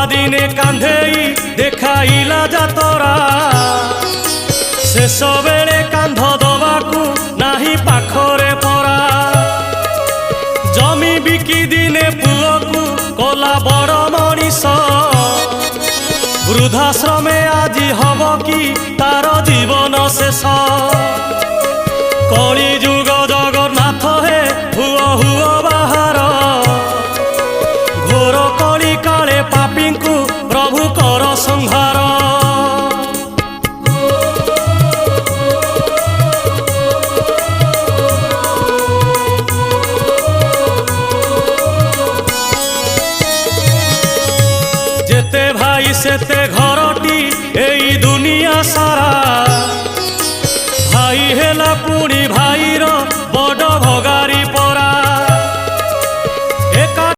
দিনে কান্ধেই দেখাইলা যাতরা শেষ বেড়ে কান্ধ দবাকু নাহি পাখরে পরা জমি বিকি দিনে পুଅକୁ কলা বড় মଣିষ বৃদ্ধাশ্রমে আজি হব কি তার জীবন শেষ কলি যুগ জগন্নাথ হে হুଅ হুଅ বাহার ঘোর কলি কালে পাপীଙ୍କୁ প্রভু কর সংহার যেতে ভাই সেতে ঘরটি এই দুনিয়া